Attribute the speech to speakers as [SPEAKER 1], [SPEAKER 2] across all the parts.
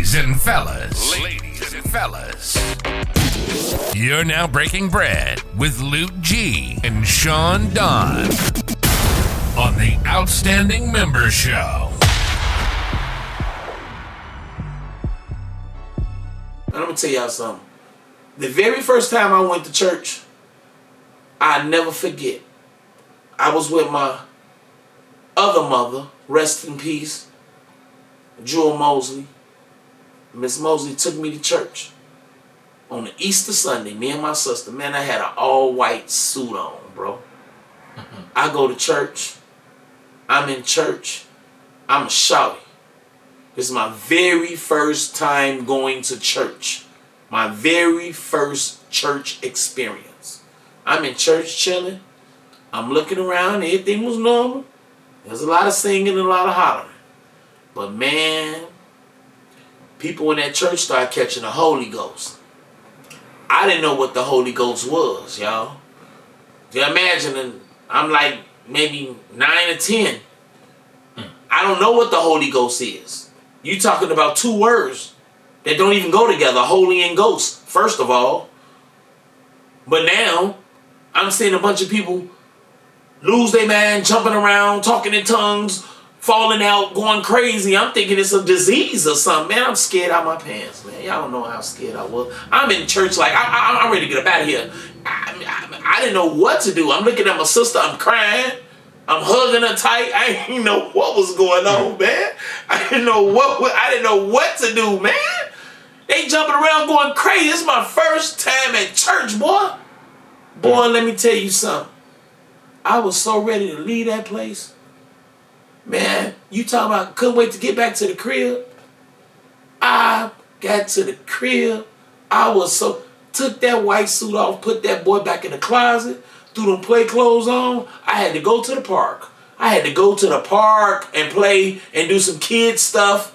[SPEAKER 1] Ladies and fellas, you're now breaking bread with Luke G and Sean Don on the Outstanding Member Show.
[SPEAKER 2] And I'm gonna tell y'all something. The very first time I went to church, I never forget. I was with my other mother, rest in peace, Jewel Mosley. Miss Mosley took me to church on the Easter Sunday. Me and my sister, man, I had an all-white suit on, bro. I go to church. I'm in church. I'm a shouty. This is my very first time going to church. My very first church experience. I'm in church chilling. I'm looking around. Everything was normal. There's a lot of singing and a lot of hollering. But man, people in that church started catching the Holy Ghost. I didn't know what the Holy Ghost was, y'all. You imagine, I'm like maybe 9 or 10. I don't know what the Holy Ghost is. You talking about two words that don't even go together, holy and ghost, first of all. But now, I'm seeing a bunch of people lose their mind, jumping around, talking in tongues, falling out, going crazy. I'm thinking it's a disease or something. Man, I'm scared out my pants, man. Y'all don't know how scared I was. I'm in church like, I'm ready to get up out of here. I didn't know what to do. I'm looking at my sister. I'm crying. I'm hugging her tight. I didn't know what was going on, man. I didn't know what to do, man. They jumping around going crazy. This is my first time at church, boy. Boy, let me tell you something. I was so ready to leave that place. Man, you talking about couldn't wait to get back to the crib. I got to the crib. I was so, took that white suit off, put that boy back in the closet, threw them play clothes on. I had to go to the park. I had to go to the park and play and do some kid stuff.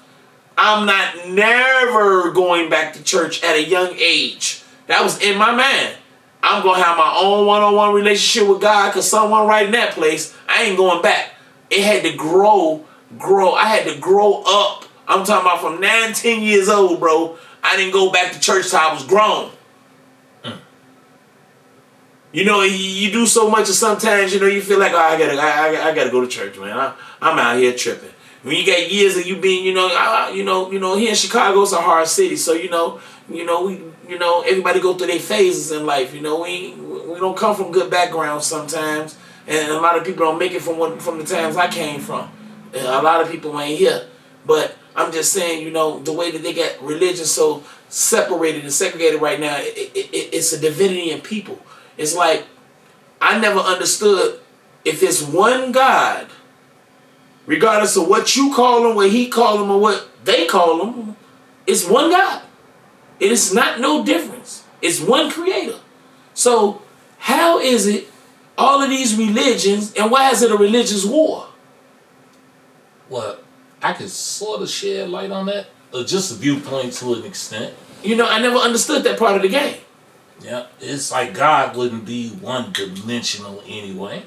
[SPEAKER 2] I'm not never going back to church at a young age. That was in my mind. I'm going to have my own one-on-one relationship with God because someone right in that place, I ain't going back. It had to grow. I had to grow up. I'm talking about from 9, 10 years old, bro. I didn't go back to church till I was grown. You know, you do so much and sometimes, you know, you feel like, oh, I gotta go to church, man. I'm out here tripping. When you got years of you being, here in Chicago, it's a hard city, so everybody go through their phases in life. We don't come from good backgrounds sometimes, and a lot of people don't make it from the times I came from. And a lot of people ain't here, but I'm just saying, the way that they got religion so separated and segregated right now, it's a divinity in people. It's like I never understood if it's one God. Regardless of what you call him, what he call him, or what they call him, it's one God. It is not no difference. It's one creator. So how is it all of these religions, and why is it a religious war?
[SPEAKER 3] Well, I could sort of shed light on that, or just a viewpoint to an extent.
[SPEAKER 2] I never understood that part of the game.
[SPEAKER 3] Yeah, it's like God wouldn't be one-dimensional anyway.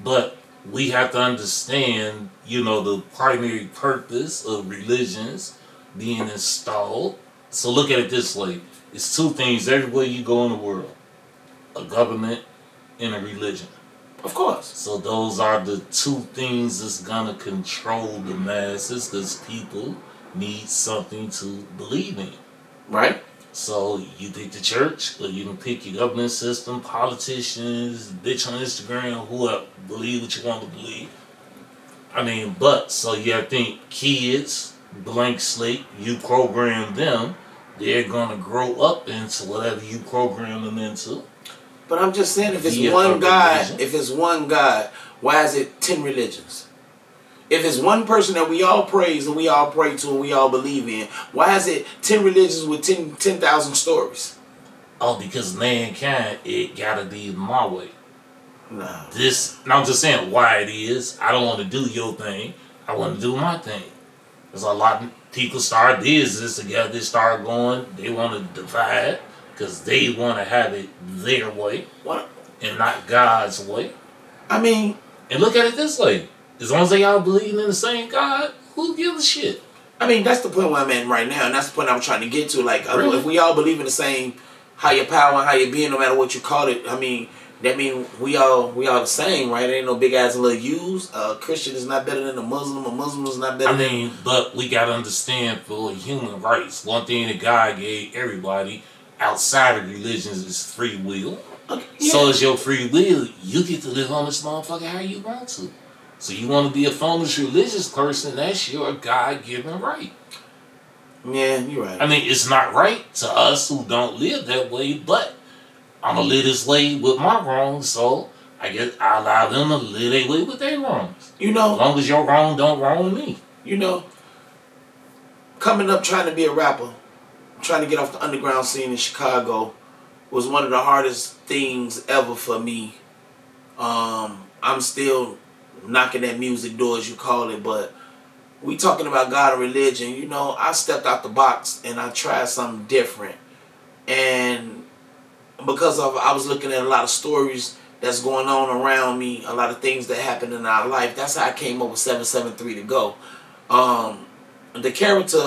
[SPEAKER 3] But we have to understand, the primary purpose of religions being installed. So look at it this way. It's two things everywhere you go in the world. A government and a religion.
[SPEAKER 2] Of course.
[SPEAKER 3] So those are the two things that's going to control the masses because people need something to believe in.
[SPEAKER 2] Right. So
[SPEAKER 3] you pick the church, or you can pick your government system, politicians, bitch on Instagram, whoever, believe what you want to believe. So you have to think kids, blank slate, you program them, they're going to grow up into whatever you program them into.
[SPEAKER 2] But I'm just saying, if it's one God, why is it 10 religions? If it's one person that we all praise and we all pray to and we all believe in, why is it 10 religions with 10,000 stories?
[SPEAKER 3] Oh, because mankind, it gotta be my way.
[SPEAKER 2] No.
[SPEAKER 3] I'm just saying why it is. I don't want to do your thing. I want to do my thing. There's a lot of people start business together. They start going. They want to divide because they want to have it their way.
[SPEAKER 2] What?
[SPEAKER 3] And not God's way.
[SPEAKER 2] And
[SPEAKER 3] look at it this way. As long as they all believe in the same God, who gives a shit?
[SPEAKER 2] I mean, that's the point where I'm at right now, and that's the point I'm trying to get to. Like,
[SPEAKER 3] Really?
[SPEAKER 2] if we all believe in the same higher power and higher being, no matter what you call it, I mean, that mean we all the same, right? There ain't no big ass little U's. Christian is not better than a Muslim. A Muslim is not better than...
[SPEAKER 3] but we gotta understand for human rights, one thing that God gave everybody outside of religions is free will.
[SPEAKER 2] Okay, yeah.
[SPEAKER 3] So is your free will. You get to live on this motherfucker how you want to. So you want to be a foolish religious person, that's your God-given right.
[SPEAKER 2] Yeah, you're right.
[SPEAKER 3] I mean, it's not right to us who don't live that way, but I'm going to live this way with my wrongs, so I guess I allow them to live their way with their wrongs.
[SPEAKER 2] You know...
[SPEAKER 3] As long as your wrong don't wrong me.
[SPEAKER 2] You know, coming up trying to be a rapper, trying to get off the underground scene in Chicago was one of the hardest things ever for me. I'm still knocking at music door, as you call it, but we talking about God and religion. You know, I stepped out the box and I tried something different. And because I was looking at a lot of stories that's going on around me, a lot of things that happen in our life, that's how I came up with 773 to go. The character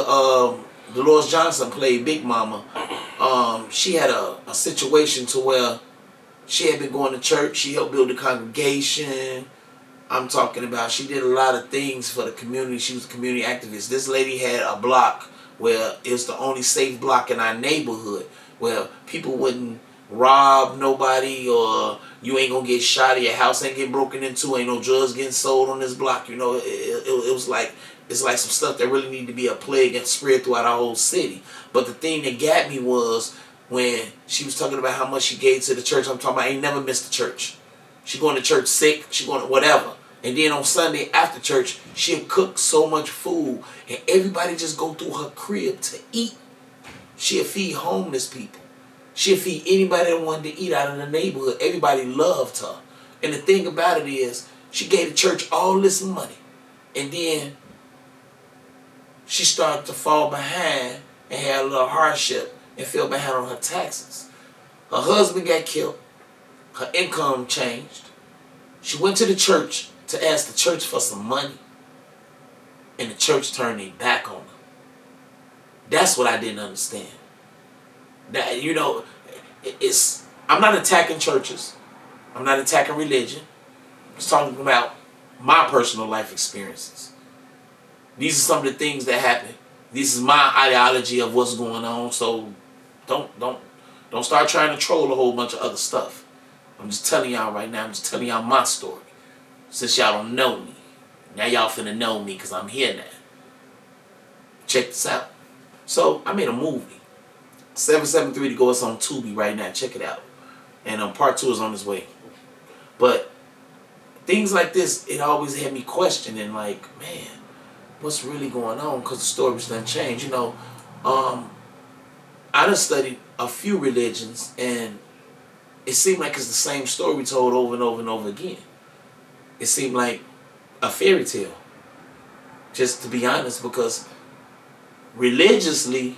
[SPEAKER 2] Dolores Johnson played Big Mama. She had a situation to where she had been going to church. She helped build a congregation. I'm talking about she did a lot of things for the community. She was a community activist. This lady had a block where it was the only safe block in our neighborhood where people wouldn't rob nobody or you ain't gonna get shot or your house ain't get broken into. Ain't no drugs getting sold on this block. You know, it was like... It's like some stuff that really need to be a plague and spread throughout our whole city. But the thing that got me was when she was talking about how much she gave to the church. I'm talking about I ain't never missed a church. She going to church sick. She going to whatever. And then on Sunday after church, she'll cook so much food. And everybody just go through her crib to eat. She'll feed homeless people. She'll feed anybody that wanted to eat out of the neighborhood. Everybody loved her. And the thing about it is, she gave the church all this money. And then she started to fall behind and had a little hardship and fell behind on her taxes. Her husband got killed. Her income changed. She went to the church to ask the church for some money. And the church turned their back on her. That's what I didn't understand. That, you know, I'm not attacking churches. I'm not attacking religion. I'm just talking about my personal life experiences. These are some of the things that happen. This is my ideology of what's going on. So don't start trying to troll a whole bunch of other stuff. I'm just telling y'all right now. I'm just telling y'all my story. Since y'all don't know me. Now y'all finna know me because I'm here now. Check this out. So I made a movie. 773 to go. It's on Tubi right now. Check it out. And part 2 is on its way. But things like this, it always had me questioning like, man, what's really going on? Because the story's done changed. You know, I done studied a few religions, and it seemed like it's the same story told over and over and over again. It seemed like a fairy tale, just to be honest, because religiously,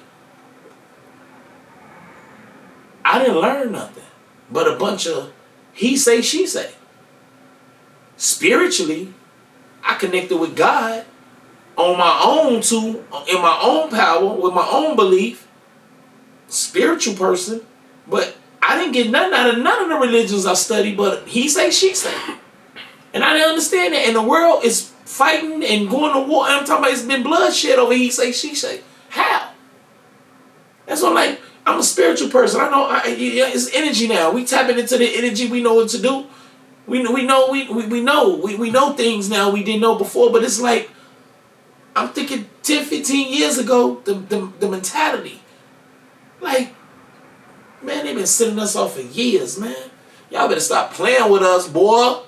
[SPEAKER 2] I didn't learn nothing but a bunch of he say, she say. Spiritually, I connected with God on my own in my own power, with my own belief, spiritual person, but I didn't get nothing out of none of the religions I studied, but he say, she say. And I didn't understand that. And the world is fighting and going to war. And I'm talking about it's been bloodshed over he say, she say. How? That's what I'm like, I'm a spiritual person. I know it's energy now. We tapping into the energy. We know what to do. We know things now we didn't know before, but it's like, I'm thinking 10, 15 years ago, the mentality. Like, man, they've been sending us off for years, man. Y'all better stop playing with us, boy.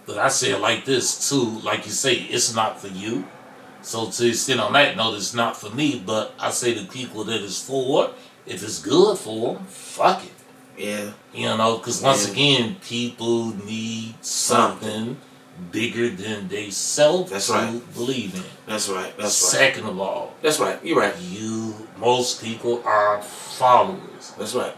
[SPEAKER 3] But I say it like this, too. Like you say, it's not for you. So to extend on that note, it's not for me. But I say the people that it's for, if it's good for them, fuck it.
[SPEAKER 2] Yeah.
[SPEAKER 3] You know, because once again, people need something bigger than they self to believe in.
[SPEAKER 2] That's right.
[SPEAKER 3] Second of all,
[SPEAKER 2] that's right. You're right.
[SPEAKER 3] Most people are followers.
[SPEAKER 2] That's right.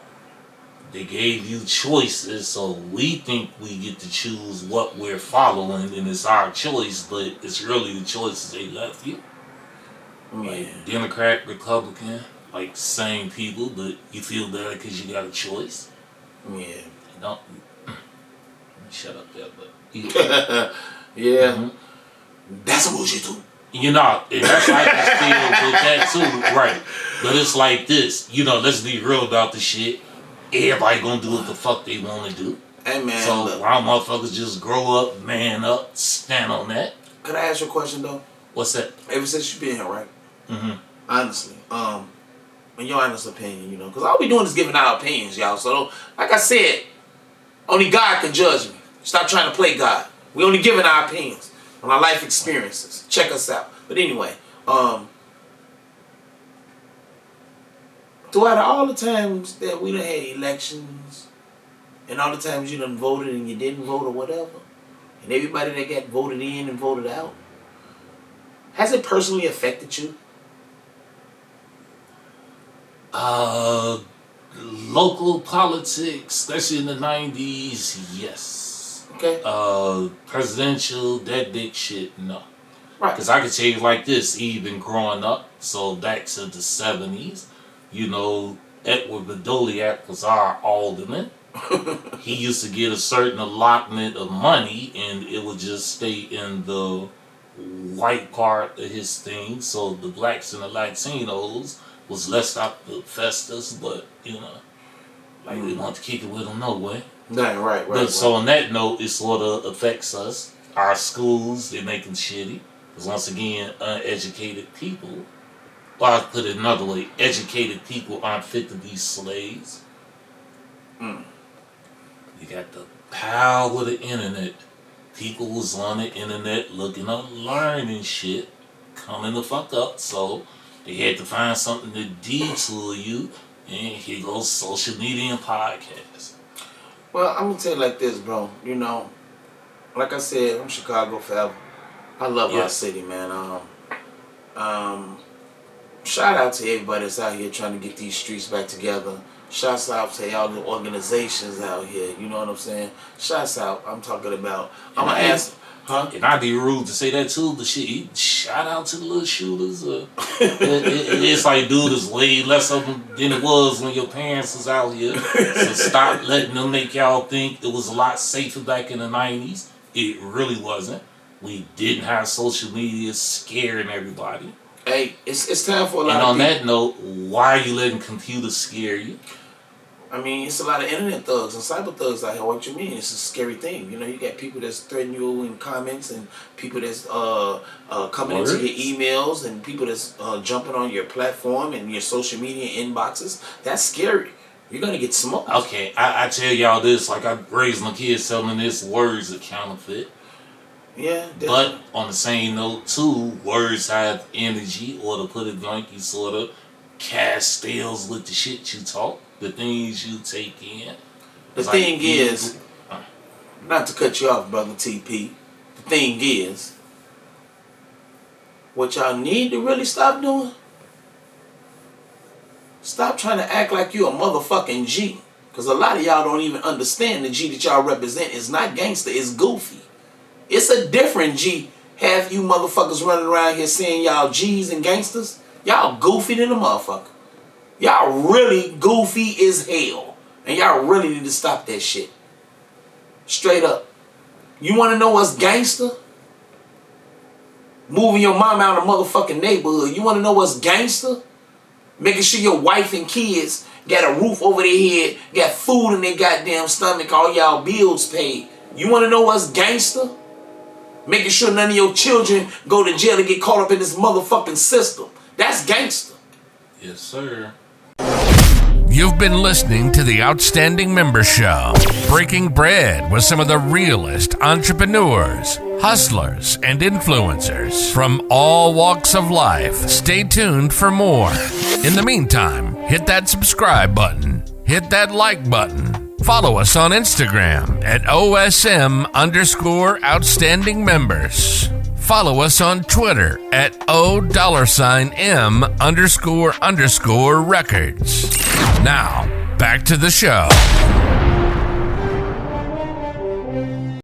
[SPEAKER 3] They gave you choices, so we think we get to choose what we're following, and it's our choice, but it's really the choices they left you. Like Democrat, Republican, like same people, but you feel better because you got a choice.
[SPEAKER 2] Yeah.
[SPEAKER 3] You don't. Shut up there, but.
[SPEAKER 2] Yeah. Mm-hmm. That's some bullshit too.
[SPEAKER 3] You know, and that's like I still with that too, right? But it's like this, you know. Let's be real about the shit. Everybody gonna do what the fuck they want to do.
[SPEAKER 2] Hey man,
[SPEAKER 3] so
[SPEAKER 2] look.
[SPEAKER 3] why motherfuckers just grow up, man up, stand on that?
[SPEAKER 2] Could I ask you a question though?
[SPEAKER 3] What's that?
[SPEAKER 2] Ever since you been here, right?
[SPEAKER 3] Mm-hmm.
[SPEAKER 2] Honestly, in your honest opinion, you know, because all we doing is giving our opinions, y'all. So, like I said, only God can judge me. Stop trying to play God. We only giving our opinions on our life experiences. Check us out. But anyway, throughout all the times that we done had elections, and all the times you done voted and you didn't vote or whatever, and everybody that got voted in and voted out, has it personally affected you?
[SPEAKER 3] Local politics, especially in the 90s, yes.
[SPEAKER 2] Okay.
[SPEAKER 3] Presidential, that big shit, no.
[SPEAKER 2] Right.
[SPEAKER 3] Because I can tell you like this, even growing up, so back to the 70s, you know, Edward Badoliak was our alderman. He used to get a certain allotment of money, and it would just stay in the white part of his thing, so the blacks and the Latinos was less out the festus, but you know, like we want to kick it with them no way.
[SPEAKER 2] Right.
[SPEAKER 3] But so on that note, it sort of affects us. Our schools, they make them shitty. Because once again, uneducated people, or I'll put it another way, educated people aren't fit to be slaves. You got the power of the internet. People was on the internet looking up, learning shit, coming the fuck up, so they had to find something to detour you, and here goes social media and podcasts.
[SPEAKER 2] Well, I'm gonna tell you like this, bro. You know, like I said, I'm Chicago forever. I love our city, man. Shout out to everybody that's out here trying to get these streets back together. Shouts out to all the organizations out here. You know what I'm saying? Shouts out. I'm talking about. I'm gonna ask. Huh?
[SPEAKER 3] And I'd be rude to say that too, but shit, shout out to the little shooters. It's like, dude, it's way less of them than it was when your parents was out here. So stop letting them make y'all think it was a lot safer back in the 90s. It really wasn't. We didn't have social media scaring everybody.
[SPEAKER 2] Hey, it's time for a lot
[SPEAKER 3] of people. And on that note, why are you letting computers scare you?
[SPEAKER 2] I mean, it's a lot of internet thugs and cyber thugs out here. What you mean? It's a scary thing. You know, you got people that's threatening you in comments, and people that's coming into your emails, and people that's jumping on your platform and your social media inboxes. That's scary. You're gonna get smoked.
[SPEAKER 3] Okay, I tell y'all this, like I raised my kids telling this, words are counterfeit.
[SPEAKER 2] Yeah, definitely.
[SPEAKER 3] But on the same note too, words have energy, or to put it blank, you sort of cast spells with the shit you talk. The things you take in.
[SPEAKER 2] The thing is, not to cut you off, Brother TP, the thing is, what y'all need to really stop doing, stop trying to act like you a motherfucking G. Because a lot of y'all don't even understand the G that y'all represent is not gangster, it's goofy. It's a different G. Half you motherfuckers running around here saying y'all G's and gangsters, y'all goofy than a motherfucker. Y'all really goofy as hell. And y'all really need to stop that shit. Straight up. You want to know what's gangster? Moving your mom out of the motherfucking neighborhood. You want to know what's gangster? Making sure your wife and kids got a roof over their head, got food in their goddamn stomach, all y'all bills paid. You want to know what's gangster? Making sure none of your children go to jail and get caught up in this motherfucking system. That's gangster.
[SPEAKER 3] Yes, sir.
[SPEAKER 1] You've been listening to the Outstanding Member Show, breaking bread with some of the realest entrepreneurs, hustlers, and influencers from all walks of life. Stay tuned for more. In the meantime, hit that subscribe button, hit that like button, follow us on Instagram at OSM_Outstanding Members. Follow us on Twitter at O$M__records. Now, back to the show.